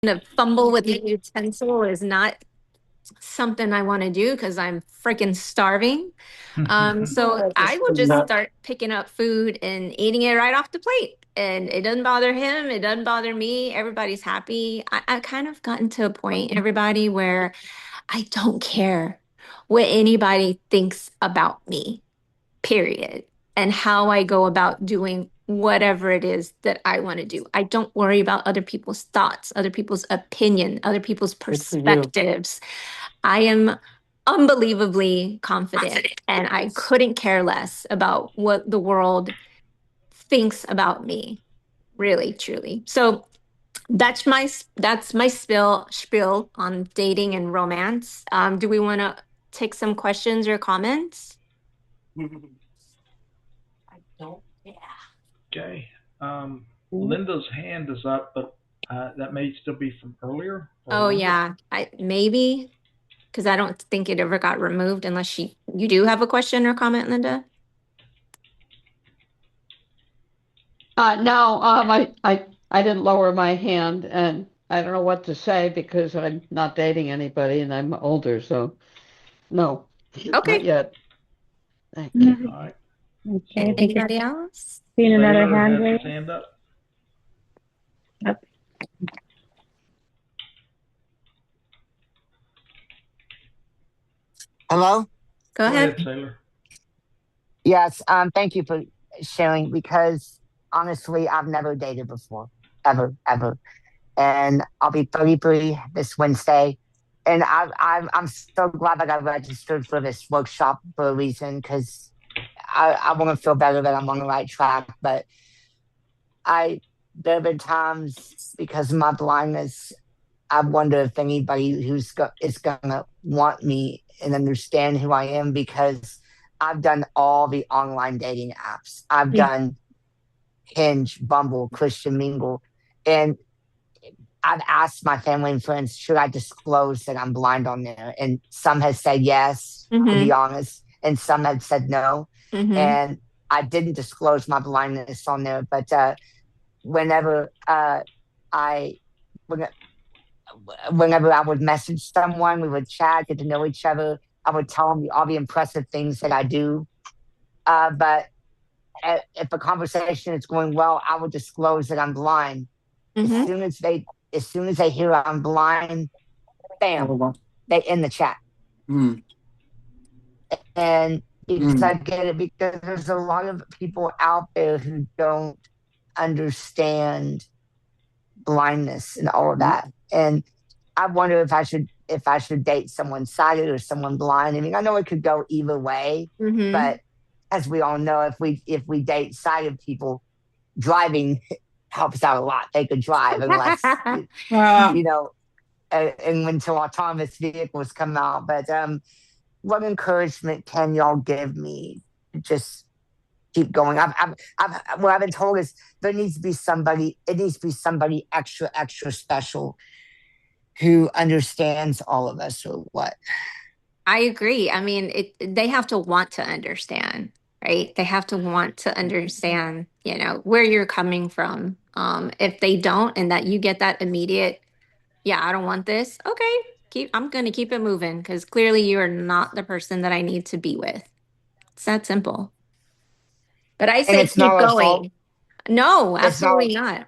to fumble with the utensil is not something I want to do because I'm freaking starving. So I will just start picking up food and eating it right off the plate. And it doesn't bother him. It doesn't bother me. Everybody's happy. I've kind of gotten to a point, everybody, where I don't care what anybody thinks about me, period, and how I go about doing whatever it is that I want to do. I don't worry about other people's thoughts, other people's opinion, other people's perspectives. I am unbelievably confident and I couldn't care less about what the world thinks about me, really, truly. So that's my spiel on dating and romance. Do we want to take some questions or comments? I don't. Yeah. Okay. Linda's hand is up, but that may still be from earlier. Or Oh Linda? yeah, I maybe because I don't think it ever got removed unless you do have a question or comment, Linda? No, I didn't lower my hand, and I don't know what to say because I'm not dating anybody and I'm older, so no, not Okay. yet. Thank you. Mhm. All right. Okay, I think it's Anybody else? seen another Sailor hand has his raised. hand up. Yep. Hello? Go Go ahead. ahead, Sailor. Yes, thank you for sharing because honestly, I've never dated before, ever, ever. And I'll be 33 this Wednesday. And I'm so glad that I registered for this workshop for a reason because I want to feel better that I'm on the right track. But I, there have been times because of my blindness, I wonder if anybody is gonna want me and understand who I am because I've done all the online dating apps. I've Yeah. done Hinge, Bumble, Christian Mingle, and I've asked my family and friends, should I disclose that I'm blind on there? And some have said yes, to Mm-hmm. be honest, and some have said no. Mm-hmm. And I didn't disclose my blindness on there, but whenever I when whenever I would message someone, we would chat, get to know each other. I would tell them all the impressive things that I do. But if a conversation is going well, I would disclose that I'm blind. As Mm-hmm. soon as they, as soon as they hear I'm blind, bam, they end the chat. Mm, And because mm, I get it, because there's a lot of people out there who don't understand blindness and all of that. And I wonder if I should date someone sighted or someone blind. I mean, I know it could go either way, Mm-hmm. but as we all know, if we date sighted people, driving helps out a lot. They could drive unless Uh, you know, and until autonomous vehicles come out. But what encouragement can y'all give me to just keep going? What I've been told is there needs to be somebody. It needs to be somebody extra, extra special who understands all of us, or what? I agree. I mean, they have to want to understand, right? They have to want to understand, where you're coming from. If they don't, and that you get that immediate, yeah, I don't want this. Okay, I'm gonna keep it moving because clearly you are not the person that I need to be with. It's that simple. But I And say it's not keep our fault. going. No, It's not. absolutely not.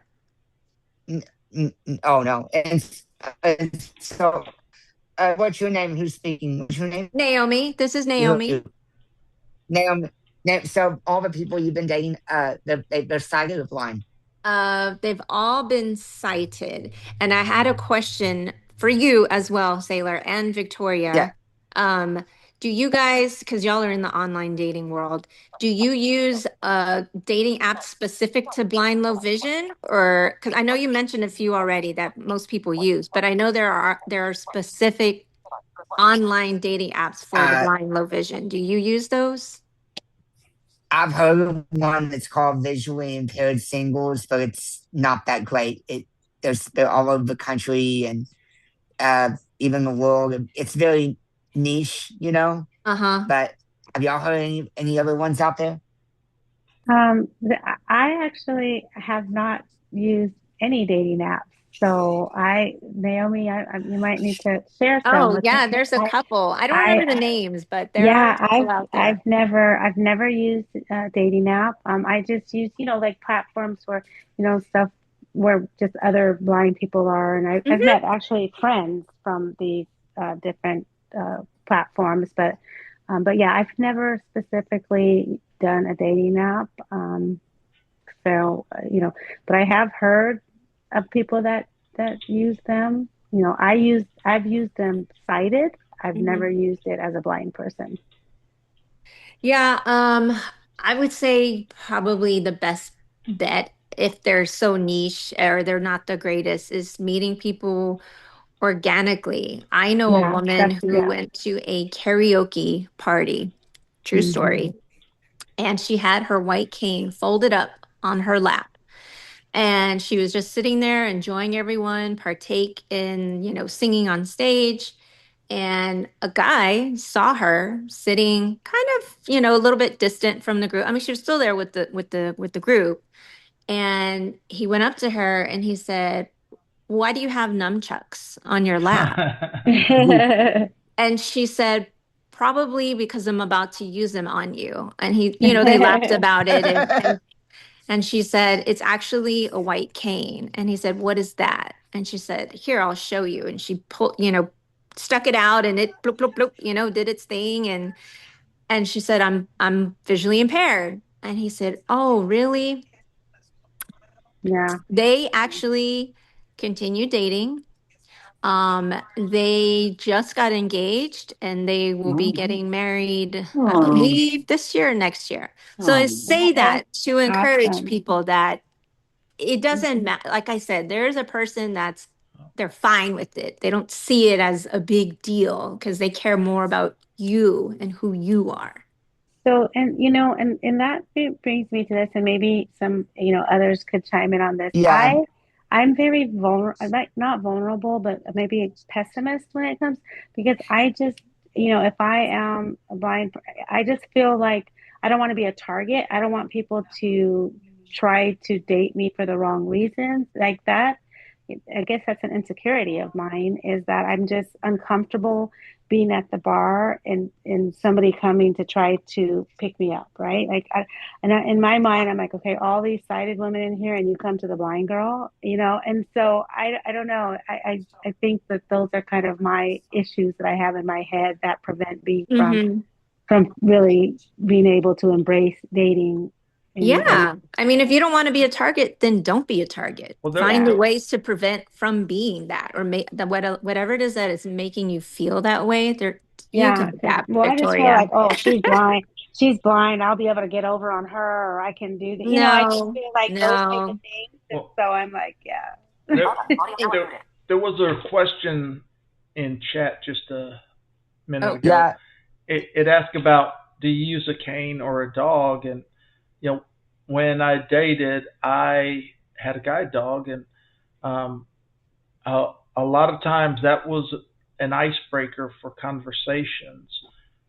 Oh no. And so, what's your name? Who's speaking? What's your name? Naomi, this is You, Naomi. Naomi. So all the people you've been dating, they're sighted or blind. They've all been cited. And I had a question for you as well, Sailor and Yeah, Victoria. Um, do you guys, because y'all are in the online dating world, do you use a dating app specific to blind low vision? Or because I know you mentioned a few already that most people use, but I know there are specific online dating apps for the uh, blind low vision. Do you use those? I've heard of one that's called visually impaired singles, but it's not that great. They're all over the country and even the world. It's very niche, you know. Uh-huh. But have y'all heard any other ones out there? I actually have not used any dating apps. So Naomi, you might need to share some Oh, with yeah, me. there's a couple. I don't remember I, the names, but there are a yeah, couple out there. I've never used a dating app. I just use, like platforms where, stuff where just other blind people are, and I've Hmm. met actually friends from these different platforms, but yeah, I've never specifically done a dating app. So but I have heard of people that use them. I've used them sighted. I've never Hmm. used it as a blind person. Yeah, I would say probably the best bet if they're so niche or they're not the greatest is meeting people organically. I know a Yeah, woman that's who yeah. went to a karaoke party, true Hmm. story, and she had her white cane folded up on her lap. And she was just sitting there enjoying everyone partake in, singing on stage. And a guy saw her sitting kind of, a little bit distant from the group. I mean, she was still there with the group. And he went up to her and he said, "Why do you have nunchucks on your lap?" And she said, "Probably because I'm about to use them on you." And they laughed about it, and she said, "It's actually a white cane." And he said, "What is that?" And she said, "Here, I'll show you." And she pulled, stuck it out and it bloop, bloop, bloop, did its thing. And she said, I'm visually impaired. And he said, "Oh, really?" Yeah. They actually continued dating. They just got engaged and they will be getting married, I believe, this year or next year. So I say That's that to encourage awesome. people that it doesn't matter. Like I said, there's a person they're fine with it. They don't see it as a big deal because they care more about you and who you are. So, and and that brings me to this, and maybe some, others could chime in on this. Yeah. I'm very vulnerable, like not vulnerable, but maybe a pessimist when it comes because I just, if I am a blind, I just feel like I don't want to be a target. I don't want people to try to date me for the wrong reasons like that. I guess that's an insecurity of mine is that I'm just uncomfortable being at the bar and somebody coming to try to pick me up, right? Like, in my mind, I'm like, okay, all these sighted women in here, and you come to the blind girl, and so I don't know. I think that those are kind of my issues that I have in my head that prevent me Hmm. from really being able to embrace dating and Yeah. I mean, if you don't want to be a target, then don't be a target. Well, Find yeah, the ways to prevent from being that or make whatever it is that is making you feel that way. You yeah. can adapt, Well, I just feel Victoria. like, oh, she's blind. She's blind. I'll be able to get over on her, or I can do that. I just No, feel like those type of no. things. And well, so I'm like, yeah. there, there, there was a question in chat just a minute Oh, ago. Yeah. It asked about, do you use a cane or a dog? And you know, when I dated, I had a guide dog, and um, a lot of times that was an icebreaker for conversations.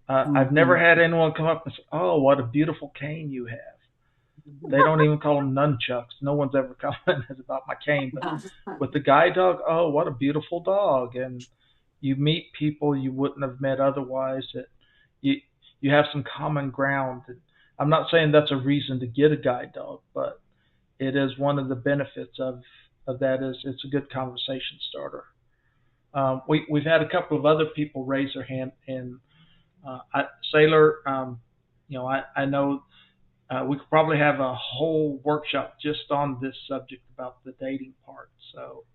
I've never had anyone come up and say, "Oh, what a beautiful cane you have." They don't even call them nunchucks. No one's ever commented about my cane, but with the guide dog, "Oh, what a beautiful dog!" And you meet people you wouldn't have met otherwise. That you you have some common ground. And I'm not saying that's a reason to get a guide dog, but it is one of the benefits of that is it's a good conversation starter. We've had a couple of other people raise their hand, and Sailor, I know we could probably have a whole workshop just on this subject about the dating part. So